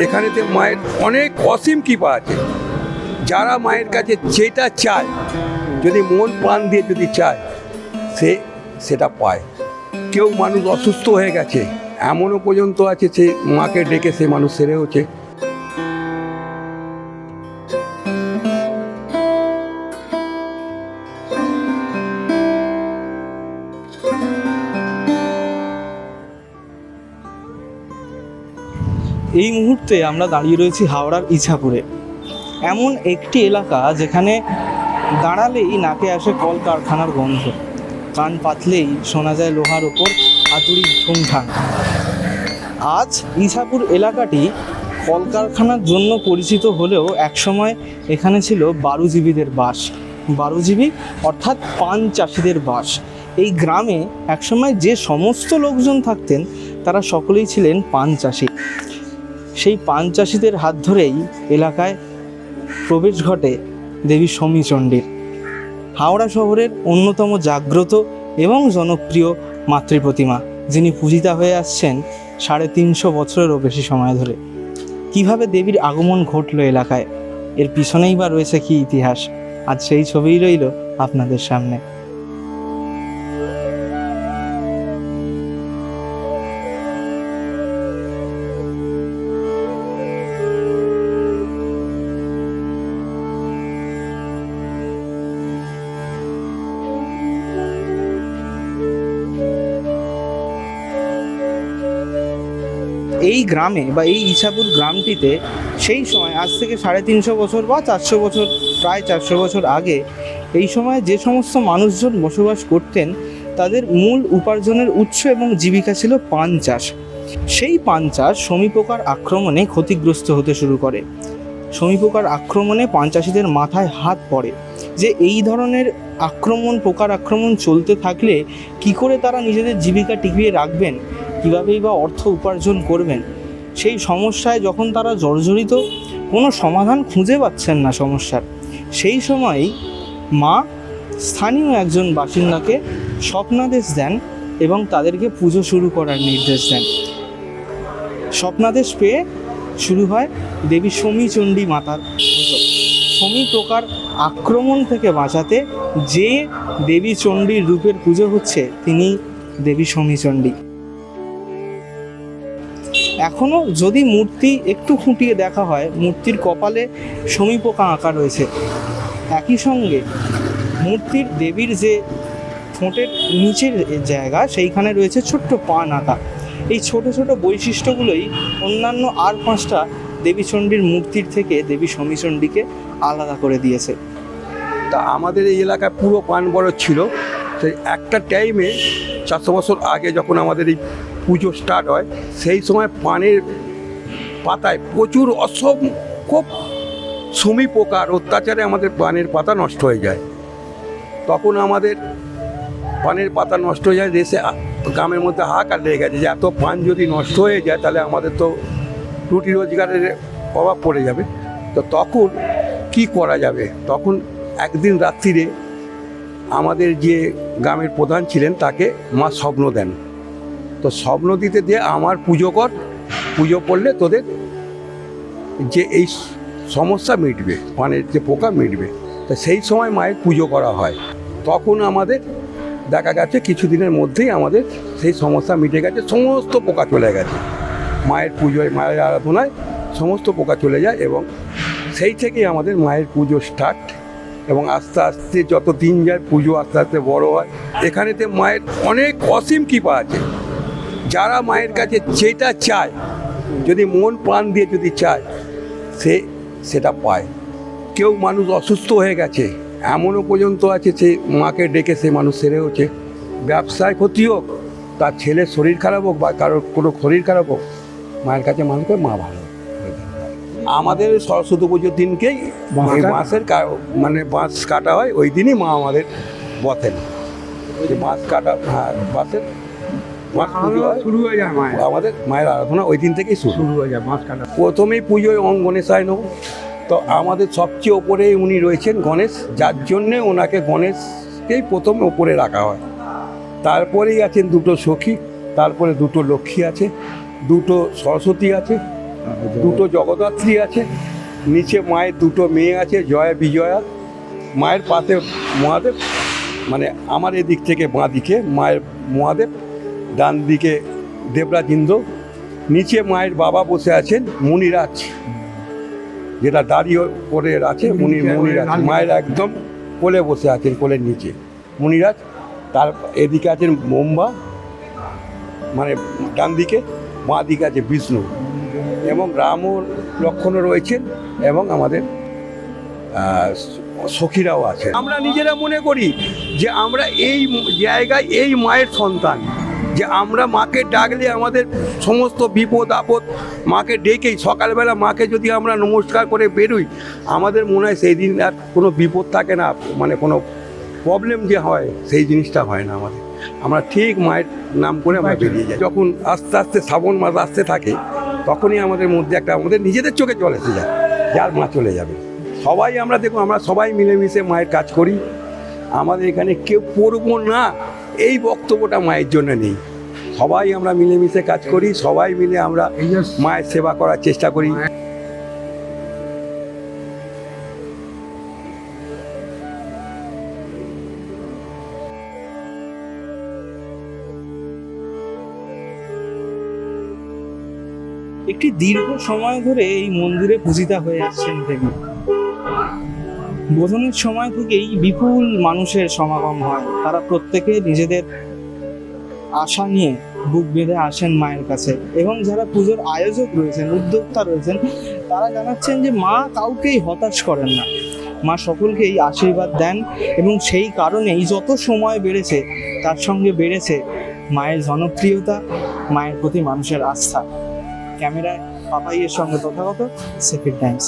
এখানেতে মায়ের অনেক অসীম কৃপা আছে। যারা মায়ের কাছে যেটা চায়, যদি মন প্রাণ দিয়ে যদি চায়, সেটা পায়। কেউ মানুষ অসুস্থ হয়ে গেছে, এমনও পর্যন্ত আছে সে মাকে ডেকে সে মানুষ সেরেওছে। এই মুহূর্তে আমরা দাঁড়িয়ে রয়েছি হাওড়ার ইছাপুরে, এমন একটি এলাকা যেখানে দাঁড়ালেই নাকে আসে কলকারখানার গন্ধ, কান পাতলেই শোনা যায় লোহার ওপর হাতুড়ির ঠুংঠাং। আজ ইছাপুর এলাকাটি কলকারখানার জন্য পরিচিত হলেও একসময় এখানে ছিল বারুজীবীদের বাস। বারুজীবী অর্থাৎ পান চাষিদের বাস। এই গ্রামে একসময় যে সমস্ত লোকজন থাকতেন তারা সকলেই ছিলেন পান চাষি। সেই পান চাষিদের হাত ধরেই এলাকায় প্রবেশ ঘটে দেবী সমীচণ্ডীর, হাওড়া শহরের অন্যতম জাগ্রত এবং জনপ্রিয় মাতৃপ্রতিমা, যিনি পূজিতা হয়ে আসছেন 350 বছরেরও বেশি সময় ধরে। কিভাবে দেবীর আগমন ঘটলো এলাকায়, এর পিছনেই বা রয়েছে কি ইতিহাস, আজ সেই ছবিই রইল আপনাদের সামনে। এই গ্রামে বা এই ইছাপুর গ্রামটিতে সেই সময় আজ থেকে 350 বছর বা 400 বছর, প্রায় 400 বছর আগে এই সময় যে সমস্ত মানুষজন বসবাস করতেন তাদের মূল উপার্জনের উৎস এবং জীবিকা ছিল পান চাষ। সেই পান চাষ শমী-পোকার আক্রমণে ক্ষতিগ্রস্ত হতে শুরু করে। শমী-পোকার আক্রমণে পান চাষিদের মাথায় হাত পড়ে যে এই ধরনের পোকার আক্রমণ চলতে থাকলে কি করে তারা নিজেদের জীবিকা টিকিয়ে রাখবেন, কীভাবেই বা অর্থ উপার্জন করবেন। সেই সমস্যায় যখন তারা জর্জরিত, কোনো সমাধান খুঁজে পাচ্ছেন না সমস্যার, সেই সময়ই মা স্থানীয় একজন বাসিন্দাকে স্বপ্নাদেশ দেন এবং তাদেরকে পুজো শুরু করার নির্দেশ দেন। স্বপ্নাদেশ পেয়ে শুরু হয় দেবী সমীচণ্ডী মাতার পুজো। শমী পোকার আক্রমণ থেকে বাঁচাতে যে দেবী চণ্ডীর রূপের পুজো হচ্ছে তিনি দেবী সমীচণ্ডী। এখনও যদি মূর্তি একটু খুঁটিয়ে দেখা হয়, মূর্তির কপালে শমী পোকা আঁকা রয়েছে। একই সঙ্গে মূর্তির দেবীর যে ঠোঁটের নিচের জায়গা সেইখানে রয়েছে ছোট্ট পান আঁকা। এই ছোট ছোট বৈশিষ্ট্যগুলোই অন্যান্য আর 5টা দেবী চণ্ডীর মূর্তির থেকে দেবী সমীচণ্ডীকে আলাদা করে দিয়েছে। তা আমাদের এই এলাকায় পুরো পান বড় ছিল। সেই একটা টাইমে 400 বছর আগে যখন আমাদের এই পুজো স্টার্ট হয়, সেই সময় পানের পাতায় প্রচুর অসংখ্য শমী পোকার অত্যাচারে আমাদের পানের পাতা নষ্ট হয়ে যায়। তখন আমাদের পানের পাতা নষ্ট হয়ে যায়, দেশে গ্রামের মধ্যে হাহাকার লেগে গেছে যে এত পান যদি নষ্ট হয়ে যায় তাহলে আমাদের তো রুটি রোজগারের প্রভাব পড়ে যাবে। তো তখন কি করা যাবে? তখন একদিন রাত্রিরে আমাদের যে গ্রামের প্রধান ছিলেন তাকে মা স্বপ্ন দেন। তো স্বপ্ন দিতে দিয়ে আমার পুজো কর, পুজো করলে তোদের যে এই সমস্যা মিটবে, পানের যে পোকা মিটবে। তো সেই সময় মায়ের পুজো করা হয়। তখন আমাদের দেখা গেছে কিছুদিনের মধ্যেই আমাদের সেই সমস্যা মিটে গেছে, সমস্ত পোকা চলে গেছে। মায়ের পুজোয়, মায়ের আরাধনায় সমস্ত পোকা চলে যায় এবং সেই থেকেই আমাদের মায়ের পুজো স্টার্ট। এবং আস্তে আস্তে যত দিন যায় পুজো আস্তে আস্তে বড় হয়। এখানেতে মায়ের অনেক অসীম কৃপা আছে। যারা মায়ের কাছে যেটা চায়, যদি মন প্রাণ দিয়ে যদি চায়, সেটা পায়। কেউ মানুষ অসুস্থ হয়ে গেছে, এমনও পর্যন্ত আছে সে মাকে ডেকে সে মানুষ সেরেওছে। ব্যবসায় ক্ষতি হোক, তার ছেলের শরীর খারাপ হোক বা কারোর কোনো শরীর খারাপ হোক, মায়ের কাছে মানুষকে মা ভালো। আমাদের সরস্বতী পুজোর দিনকেই বাঁশের বাঁশ কাটা হয়, ওই দিনই মা আমাদের বসেন। যে বাঁশ কাটা, হ্যাঁ, বাঁশের শুরু হয়ে যায় আমাদের মায়ের আরাধনা ওই দিন থেকেই শুরু হয়ে যায় বাঁশ কাটা। প্রথমেই পুজোয় গণেশায় নেব। তো আমাদের সবচেয়ে ওপরেই উনি রয়েছেন গণেশ, যার জন্যে ওনাকে গণেশকেই প্রথম ওপরে রাখা হয়। তারপরেই আছেন দুটো সখী, তারপরে দুটো লক্ষ্মী আছে, দুটো সরস্বতী আছে, দুটো জগদ্ধাত্রী আছে, নিচে মায়ের দুটো মেয়ে আছে, জয়া বিজয়া। মায়ের পাশে মহাদেব, মানে আমার এদিক থেকে বাঁ দিকে মায়ের মহাদেব, ডান দিকে দেবরাজ ইন্দ্র। নিচে মায়ের বাবা বসে আছেন মুনিরাজ, যেটা দাঁড়িয়ে করে আছে মুনিরাজ। মায়ের একদম কোলে বসে আছেন, কোলের নিচে মুনিরাজ। তার এদিকে আছেন ব্রহ্মা, মানে ডান দিকে, বাঁ দিকে আছে বিষ্ণু, এবং রাম ও লক্ষ্মণও রয়েছেন, এবং আমাদের সখীরাও আছে। আমরা নিজেরা মনে করি যে আমরা এই জায়গায় এই মায়ের সন্তান, যে আমরা মাকে ডাকলে আমাদের সমস্ত বিপদ আপদ মাকে ডেকেই, সকালবেলা মাকে যদি আমরা নমস্কার করে বেরোই, আমাদের মনে হয় সেই দিন আর কোনো বিপদ থাকে না, মানে কোনো প্রবলেম যে হয় সেই জিনিসটা হয় না আমাদের। আমরা ঠিক মায়ের নাম করে আমরা বেরিয়ে যাই। যখন আস্তে আস্তে শ্রাবণ মাস আসতে থাকে, তখনই আমাদের মধ্যে একটা, আমাদের নিজেদের চোখে জল এসে যায়, যার মা চলে যাবে। সবাই আমরা দেখো, আমরা সবাই মিলেমিশে মায়ের কাজ করি। আমাদের এখানে কেউ পড়বো না এই বক্তব্যটা মায়ের জন্য নেই। সবাই আমরা মিলেমিশে কাজ করি, সবাই মিলে আমরা মায়ের সেবা করার চেষ্টা করি। একটি দীর্ঘ সময় ধরে এই মন্দিরে পূজিতা হয়ে আসছেন থেকে বোধনের সময় থেকেই বিপুল মানুষের সমাগম হয়। তারা প্রত্যেকে নিজেদের আশা নিয়ে বুক বেঁধে আসেন মায়ের কাছে, এবং যারা পুজোর আয়োজক রয়েছেন, উদ্যোক্তা রয়েছেন, তারা জানাচ্ছেন যে মা কাউকেই হতাশ করেন না, মা সকলকেই আশীর্বাদ দেন, এবং সেই কারণেই যত সময় বেড়েছে তার সঙ্গে বেড়েছে মায়ের জনপ্রিয়তা, মায়ের প্রতি মানুষের আস্থা। ক্যামেরায় পাপাইয়ের সঙ্গে তথাগত, সেকেন্ড টাইমস।